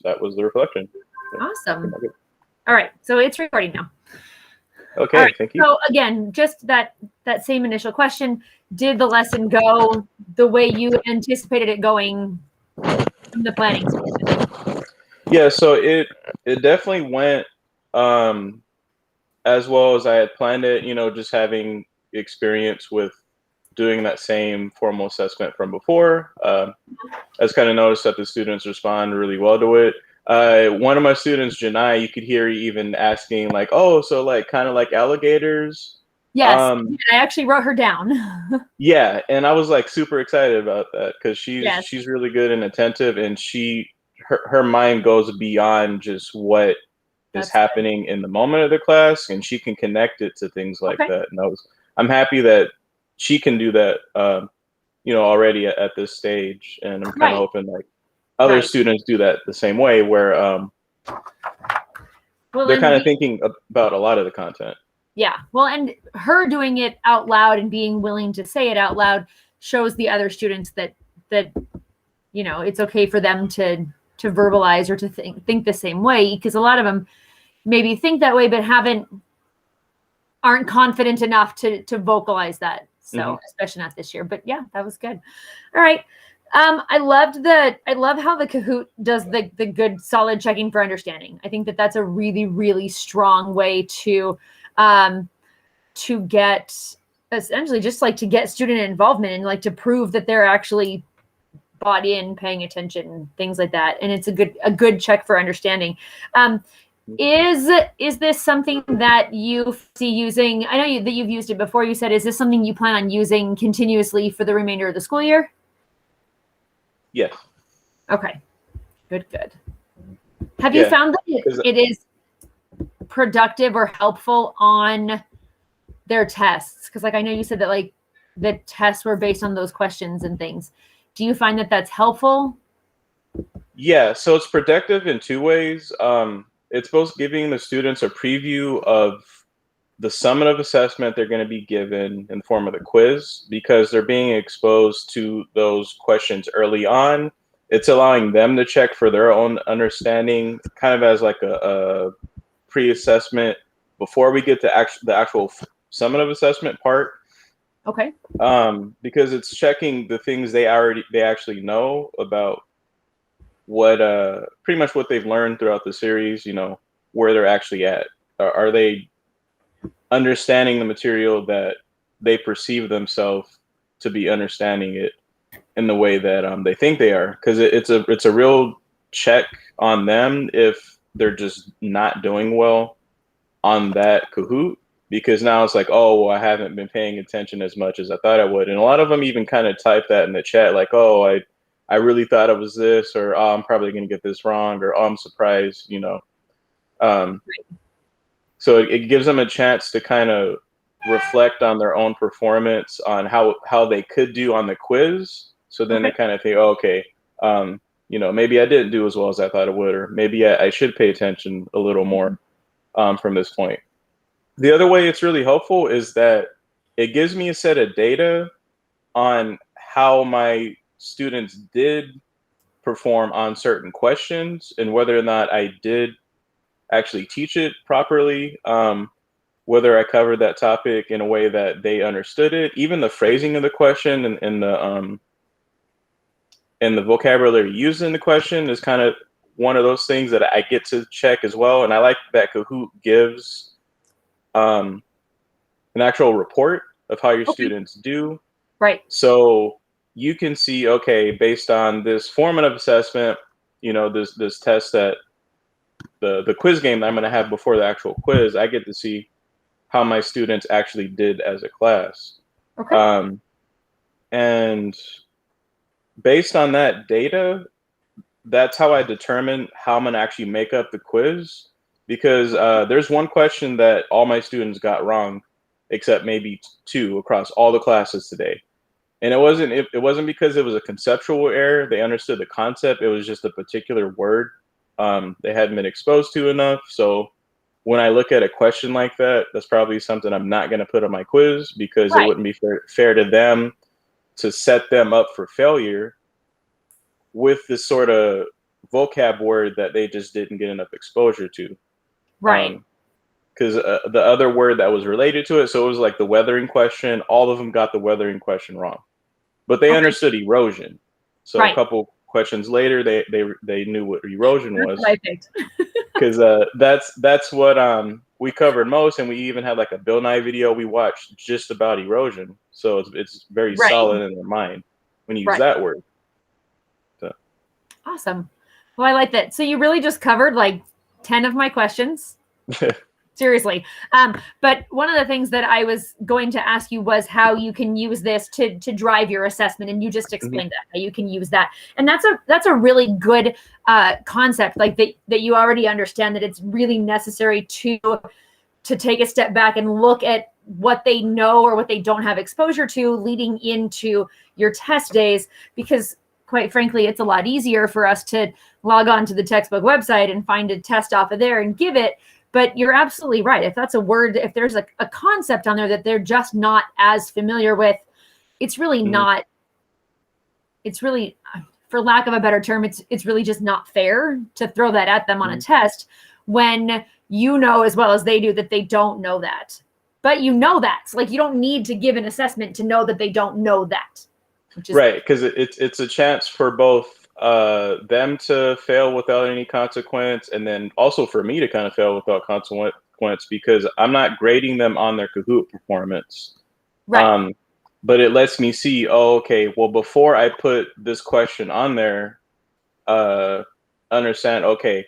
that was the reflection. Awesome. All right, so it's recording now. Okay, right, thank you. So again, just that same initial question, did the lesson go the way you anticipated it going from the planning session? Yeah, so it definitely went as well as I had planned it, just having experience with doing that same formal assessment from before. I just kind of noticed that the students respond really well to it. One of my students, Janai, you could hear even asking like, "Oh, so like kind of like alligators?" Yes, I actually wrote her down. Yeah, and I was like super excited about that because Yes. she's really good and attentive, and her mind goes beyond just what is happening in the moment of the class, and she can connect it to things like that. And I'm happy that she can do that, already at this stage, and I'm kind of hoping like other students do that the same way, where they're kind of thinking about a lot of the content. Yeah, well, and her doing it out loud and being willing to say it out loud shows the other students that it's okay for them to verbalize or to think the same way, because a lot of them maybe think that way but aren't confident enough to vocalize that. So especially not this year, but yeah, that was good. All right. I love how the Kahoot does the good solid checking for understanding. I think that's a really, really strong way to get essentially just like to get student involvement and like to prove that they're actually bought in, paying attention, things like that. And it's a good check for understanding. Is this something that you see using? I know that you've used it before. You said, is this something you plan on using continuously for the remainder of the school year? Yes. Okay. Good. Have you found that it is productive or helpful on their tests? Because like I know you said that like the tests were based on those questions and things. Do you find that that's helpful? Yeah, so it's productive in two ways. It's both giving the students a preview of the summative assessment they're going to be given in the form of the quiz, because they're being exposed to those questions early on. It's allowing them to check for their own understanding, kind of as like a pre-assessment before we get to the actual summative assessment part. Okay. Because it's checking the things they actually know about what pretty much what they've learned throughout the series, where they're actually at. Are they understanding the material that they perceive themselves to be understanding it in the way that they think they are? Because it's a real check on them if they're just not doing well on that Kahoot, because now it's like, oh, well, I haven't been paying attention as much as I thought I would. And a lot of them even kind of type that in the chat, like, oh, I really thought it was this, or oh, I'm probably going to get this wrong, or oh, I'm surprised, So it gives them a chance to kind of reflect on their own performance, on how they could do on the quiz. So then they kind of think, oh, okay, maybe I didn't do as well as I thought I would, or maybe I should pay attention a little more from this point. The other way it's really helpful is that it gives me a set of data on how my students did perform on certain questions and whether or not I did actually teach it properly, whether I covered that topic in a way that they understood it, even the phrasing of the question and the vocabulary used in the question is kind of one of those things that I get to check as well. And I like that Kahoot gives an actual report of how your students do. Right. So you can see, okay, based on this formative assessment, this test that the quiz game that I'm going to have before the actual quiz, I get to see how my students actually did as a class. Okay. And based on that data, that's how I determine how I'm going to actually make up the quiz. Because there's one question that all my students got wrong, except maybe two across all the classes today. And it wasn't because it was a conceptual error. They understood the concept. It was just a particular word they hadn't been exposed to enough. So when I look at a question like that, that's probably something I'm not going to put on my quiz, because it wouldn't be fair to them to set them up for failure with this sort of vocab word that they just didn't get enough exposure to. Right. Because the other word that was related to it, so it was like the weathering question. All of them got the weathering question wrong, but they Okay. understood erosion. So a Right. couple questions later, they knew what erosion That's what I was, picked. because that's what we covered most, and we even had like a Bill Nye video we watched just about erosion. So it's very Right. solid in their mind when you use Right. that word. So. Awesome. Well, I like that. So you really just covered like 10 of my questions. Seriously. But one of the things that I was going to ask you was how you can use this to drive your assessment, and you just explained that how you can use that, and that's a really good concept, like that you already understand that it's really necessary to take a step back and look at what they know or what they don't have exposure to leading into your test days, because quite frankly, it's a lot easier for us to log on to the textbook website and find a test off of there and give it. But you're absolutely right. If that's a word, if there's a concept on there that they're just not as familiar with, it's really not, it's really, for lack of a better term, it's really just not fair to throw that at them on a test when you know as well as they do that they don't know that. But you know that. Like, you don't need to give an assessment to know that they don't know that. Which is Right, because it's a chance for both them to fail without any consequence, and then also for me to kind of fail without consequence, because I'm not grading them on their Kahoot performance. right. But it lets me see, oh, okay, well, before I put this question on there, understand, okay,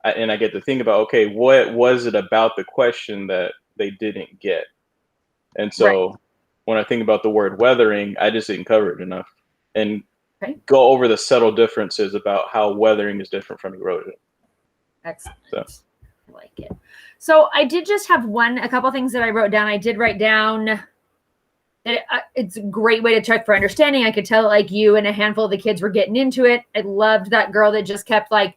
and I get to think about, okay, what was it about the question that they didn't get? And Right. so when I think about the word weathering, I just didn't cover it enough and Okay. go over the subtle differences about how weathering is different from erosion. Excellent. So. I like it. So I did just have a couple things that I wrote down. I did write down that it's a great way to check for understanding. I could tell like you and a handful of the kids were getting into it. I loved that girl that just kept like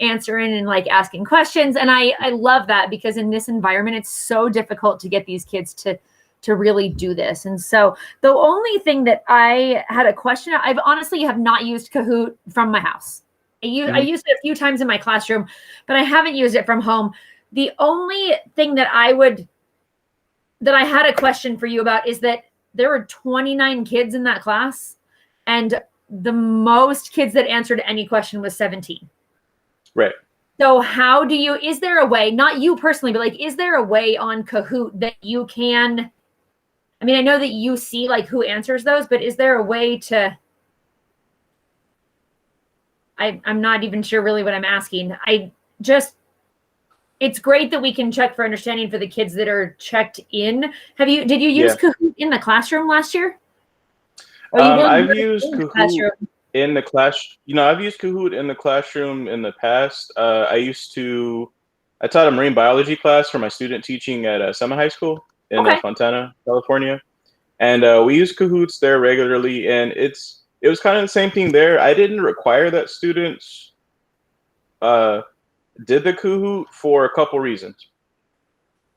answering and like asking questions. And I love that, because in this environment, it's so difficult to get these kids to really do this. And so the only thing that I had a question, I've honestly have not used Kahoot from my house. I used it a few times in my classroom, but I haven't used it from home. The only thing that I had a question for you about is that there were 29 kids in that class, and the most kids that answered any question was 17. Right. So how do you, is there a way, not you personally, but like, is there a way on Kahoot that you can, I mean, I know that you see like who answers those, but is there a way to, I'm not even sure really what I'm asking. It's great that we can check for understanding for the kids that are checked in. Did you use Kahoot in the classroom last year? Or you really I've used Kahoot classroom? in the class. I've used Kahoot in the classroom in the past. I taught a marine biology class for my student teaching at Summit High School in Okay. Fontana, California. And we use Kahoots there regularly, and it was kind of the same thing there. I didn't require that students did the Kahoot for a couple reasons.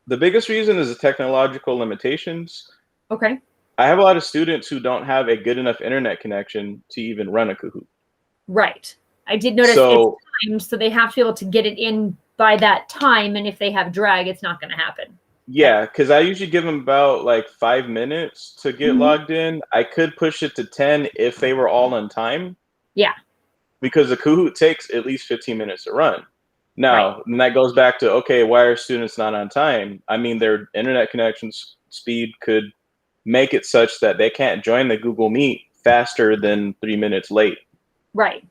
The biggest reason is the technological limitations. Okay. I have a lot of students who don't have a good enough internet connection to even run a Kahoot. Right. I did notice it's timed, so they have to be able to get it in by that time, and if they have drag, it's not going to happen. Yeah, because I usually give them about like 5 minutes to get logged in. I could push it to 10 if they were all on time. Yeah. Because the Kahoot takes at least 15 minutes to run. Now, Right. and that goes back to, okay, why are students not on time? I mean, their internet connection speed could make it such that they can't join the Google Meet faster than 3 minutes late. Right.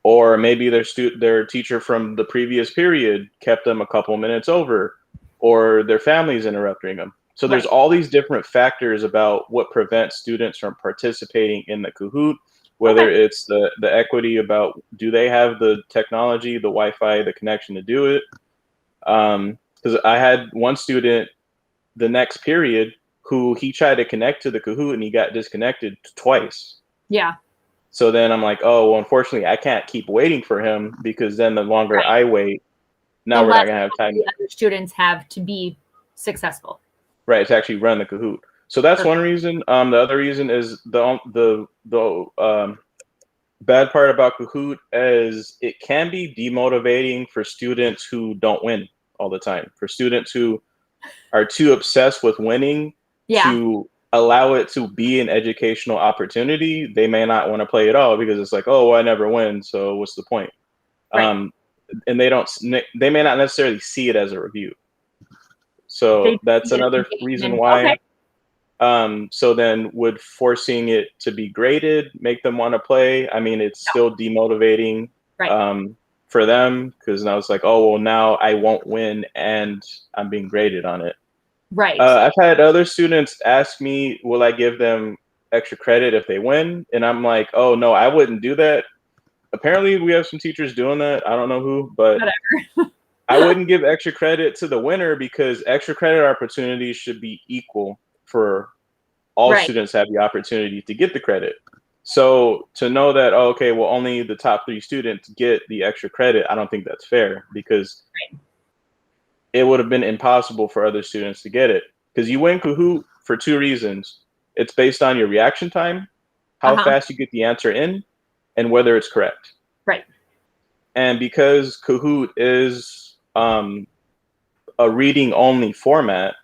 Or maybe their teacher from the previous period kept them a couple minutes over, or their family's interrupting them. So there's all these different factors about what prevents students from participating in the Kahoot, whether it's the equity about do they have the technology, the Wi-Fi, the connection to do it. Because I had one student the next period who he tried to connect to the Kahoot and he got disconnected twice. Yeah. So then I'm like, oh, well, unfortunately, I can't keep waiting for him, because then the longer I wait, now we're not going to have time. The other students have to be successful. Right, to actually run the Kahoot. So that's one reason. The other reason is the bad part about Kahoot is it can be demotivating for students who don't win all the time. For students who are too obsessed with winning to allow it to be an educational opportunity, they may not want to play at all because it's like, oh, well, I never win, so what's the point? Right. And they may not necessarily see it as a review. So that's another reason why. So then would forcing it to be graded make them want to play? I mean, it's still demotivating for them because now it's like, oh, well, now I won't win and I'm being graded on it. Right. I've had other students ask me, will I give them extra credit if they win? And I'm like, oh, no, I wouldn't do that. Apparently, we have some teachers doing that. I don't know who, but I wouldn't give extra credit to the winner because extra credit opportunities should be equal for all students have the opportunity to get the credit. So to know that, oh, okay, well, only the top 3 students get the extra credit, I don't think that's fair because it would have been impossible for other students to get it. Because you win Kahoot for 2 reasons. It's based on your reaction time, how fast you get the answer in, and whether it's correct. Right. And because Kahoot is a reading-only format,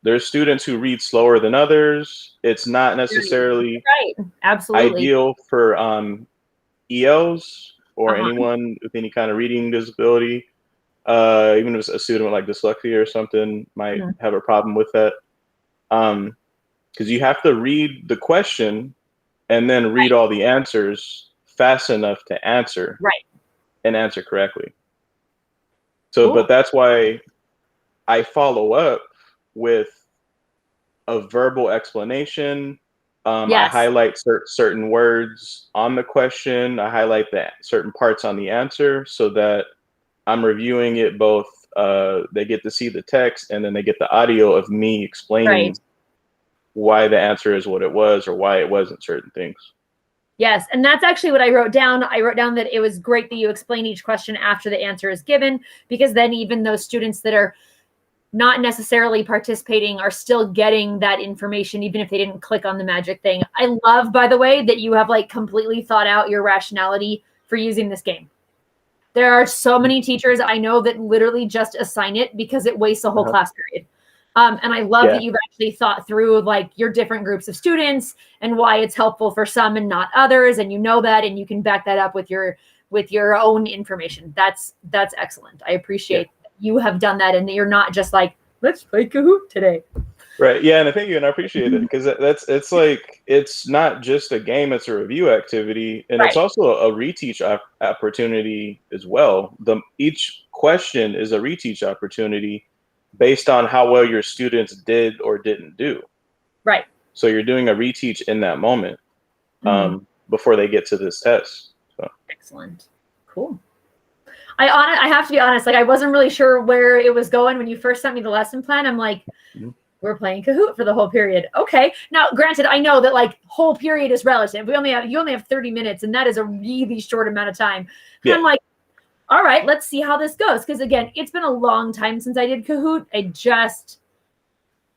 there's students who read slower than others. It's not necessarily ideal for EOs or anyone with any kind of reading disability. Even if a student with like dyslexia or something might have a problem with that. Because you have to read the question and then read all the answers fast enough to answer and answer correctly. So, but that's why I follow up with a verbal explanation. I highlight certain words on the question. I highlight certain parts on the answer so that I'm reviewing it both. They get to see the text and then they get the audio of me explaining why the answer is what it was or why it wasn't certain things. Yes, and that's actually what I wrote down. I wrote down that it was great that you explain each question after the answer is given, because then even those students that are not necessarily participating are still getting that information, even if they didn't click on the magic thing. I love, by the way, that you have like completely thought out your rationality for using this game. There are so many teachers I know that literally just assign it because it wastes a whole class period. And I love that you've actually thought through like your different groups of students and why it's helpful for some and not others. And you know that, and you can back that up with your own information. That's excellent. I appreciate that you have done that, and that you're not just like, let's play Kahoot today. Right. Yeah. And thank you. And I appreciate it because it's like, it's not just a game, it's a review activity. And it's also a reteach opportunity as well. Each question is a reteach opportunity based on how well your students did or didn't do. Right. So you're doing a reteach in that moment before they get to this test. So. Excellent. Cool. I have to be honest, like I wasn't really sure where it was going when you first sent me the lesson plan. I'm like, we're playing Kahoot for the whole period. Okay. Now, granted, I know that like whole period is relative. You only have 30 minutes, and that is a really short amount of time. And I'm like, all right, let's see how this goes. Because again, it's been a long time since I did Kahoot.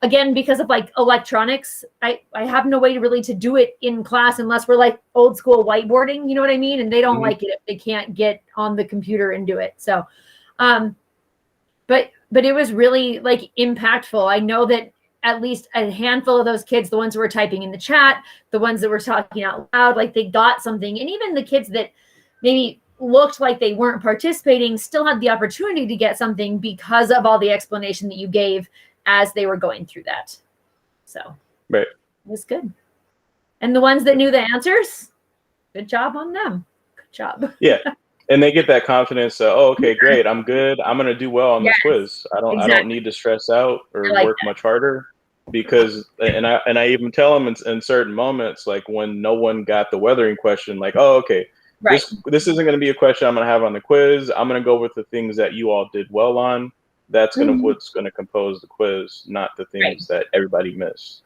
Again, because of like electronics, I have no way to do it in class unless we're like old school whiteboarding, you know what I mean? And they don't like it if they can't get on the computer and do it. So, but it was really like impactful. I know that at least a handful of those kids, the ones who were typing in the chat, the ones that were talking out loud, like they got something. And even the kids that maybe looked like they weren't participating still had the opportunity to get something because of all the explanation that you gave as they were going through that. So it was good. And the ones that knew the answers, good job on them. Good job. Yeah. And they get that confidence. Oh, okay, great. I'm good. I'm going to do well on this quiz. I don't need to stress out or work much harder because, and I even tell them in certain moments, like when no one got the weathering question, like, oh, okay, this isn't going to be a question I'm going to have on the quiz. I'm going to go with the things that you all did well on. That's what's going to compose the quiz, not the things that everybody missed.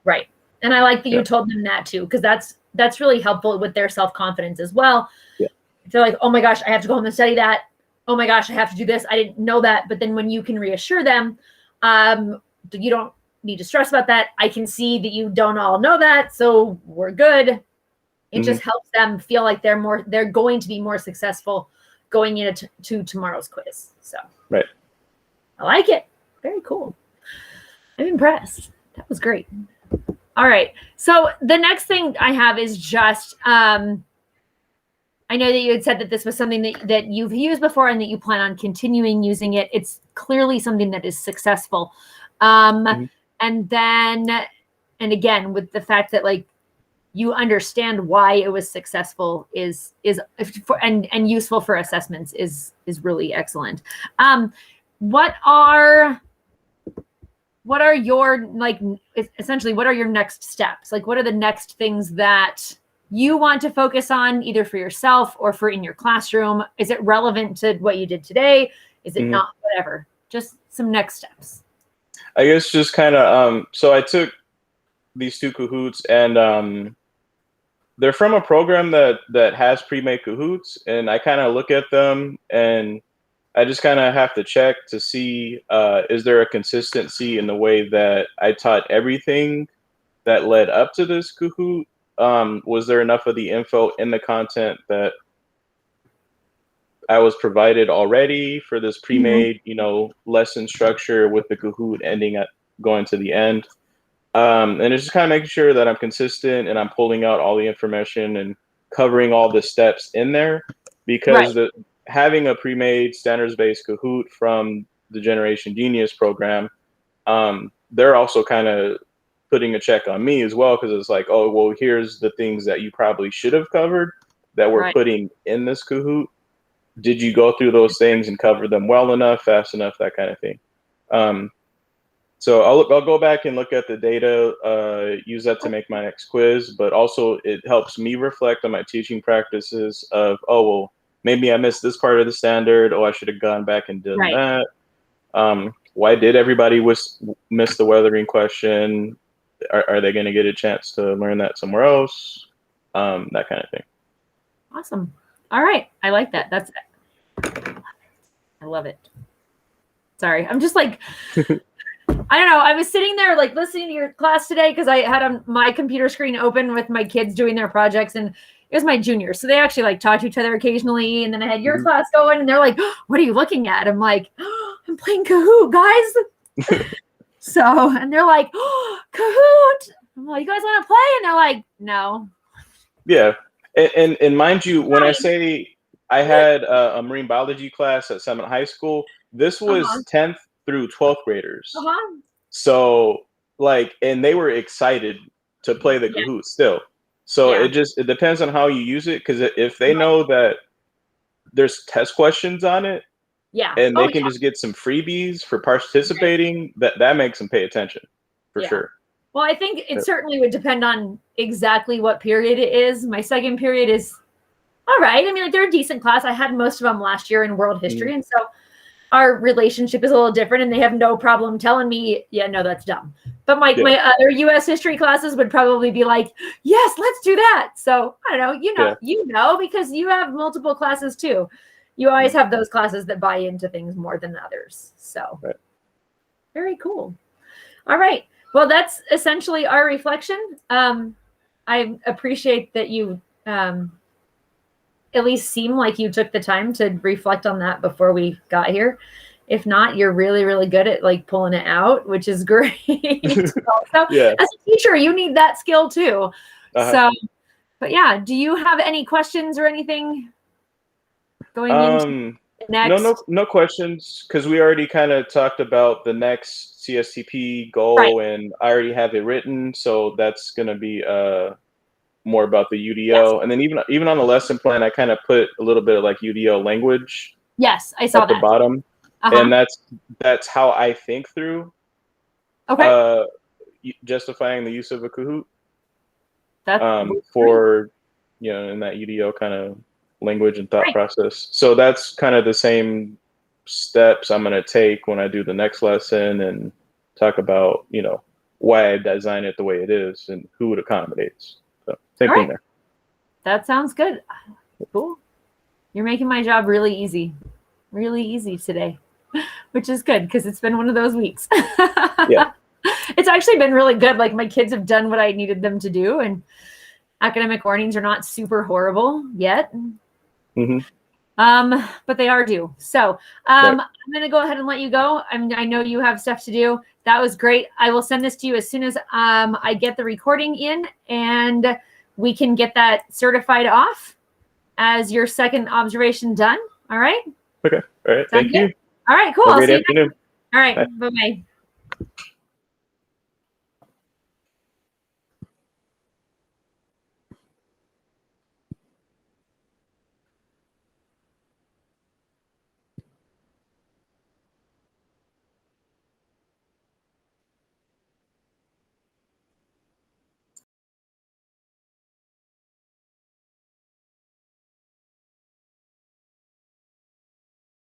Right. And I like that you told them that too, because that's really helpful with their self-confidence as well. Yeah. They're like, oh my gosh, I have to go home and study that. Oh my gosh, I have to do this. I didn't know that. But then when you can reassure them, you don't need to stress about that. I can see that you don't all know that. So we're good. It just helps them feel like they're going to be more successful going into to tomorrow's quiz. So Right. I like it. Very cool. I'm impressed. That was great. All right. So the next thing I have is just, I know that you had said that this was something that you've used before and that you plan on continuing using it. It's clearly something that is successful. And then, and again, with the fact that like you understand why it was successful is and useful for assessments is really excellent. What are your, like, essentially, what are your next steps? Like, what are the next things that you want to focus on, either for yourself or for in your classroom? Is it relevant to what you did today? Is it not? Whatever. Just some next steps. I guess just kind of, so I took these 2 Kahoots, and they're from a program that has pre-made Kahoots, and I kind of look at them and I just kind of have to check to see, is there a consistency in the way that I taught everything that led up to this Kahoot? Was there enough of the info in the content that I was provided already for this pre-made, lesson structure with the Kahoot ending at going to the end? And it's just kind of making sure that I'm consistent and I'm pulling out all the information and covering all the steps in there, because having a pre-made standards-based Kahoot from the Generation Genius program, they're also kind of putting a check on me as well, because it's like, oh, well, here's the things that you probably should have covered that we're putting in this Kahoot. Did you go through those things and cover them well enough, fast enough, that kind of thing? So I'll go back and look at the data, use that to make my next quiz, but also it helps me reflect on my teaching practices of, oh, well, maybe I missed this part of the standard. Oh, I should have gone back and done that. Why did everybody miss the weathering question? Are they going to get a chance to learn that somewhere else? That kind of thing. Awesome. All right. I like that. I love it. Sorry. I'm just like, I don't know. I was sitting there like listening to your class today because I had my computer screen open with my kids doing their projects, and it was my juniors. So they actually like talk to each other occasionally. And then I had your class going and they're like, oh, what are you looking at? I'm like, oh, I'm playing Kahoot, guys. So, and they're like, oh, Kahoot. I'm like, you guys want to play? And they're like, no. Yeah. And mind you, when I say I had a marine biology class at Summit High School, this was 10th through 12th graders. So like, and they were excited to play the Kahoot still. So it depends on how you use it. Because if they know that there's test questions on it, and they can just get some freebies for participating, that makes them pay attention for sure. Well, I think it certainly would depend on exactly what period it is. My second period is all right. I mean, like, they're a decent class. I had most of them last year in world history. And so our relationship is a little different, and they have no problem telling me, yeah, no, that's dumb. But my other US history classes would probably be like, yes, let's do that. So I don't know, you know, because you have multiple classes too. You always have those classes that buy into things more than others. So very cool. All right. Well, that's essentially our reflection. I appreciate that you at least seem like you took the time to reflect on that before we got here. If not, you're really, really good at like pulling it out, which is great. Also, as a teacher, you need that skill too. So, but yeah, do you have any questions or anything going into next? No questions, because we already kind of talked about the next CSTP goal, and I already have it written. So that's going to be more about the UDO. And then even on the lesson plan, I kind of put a little bit of like UDO language. Yes, I saw at the bottom. And that's how I think through justifying the use of a Kahoot. For in that UDO kind of language and thought process. So that's kind of the same steps I'm going to take when I do the next lesson and talk about why I design it the way it is and who it accommodates. So same thing there. That sounds good. Cool. You're making my job really easy today, which is good because it's been one of those weeks. It's actually been really good. Like, my kids have done what I needed them to do, and academic warnings are not super horrible yet. Mm-hmm. But they are due. So Right. I'm going to go ahead and let you go. I know you have stuff to do. That was great. I will send this to you as soon as I get the recording in, and we can get that certified off as your second observation done. All right. Okay. All right. Sound Thank good? you. All right. Cool. Have a I'll great see you next. afternoon. All right. Bye. Bye-bye.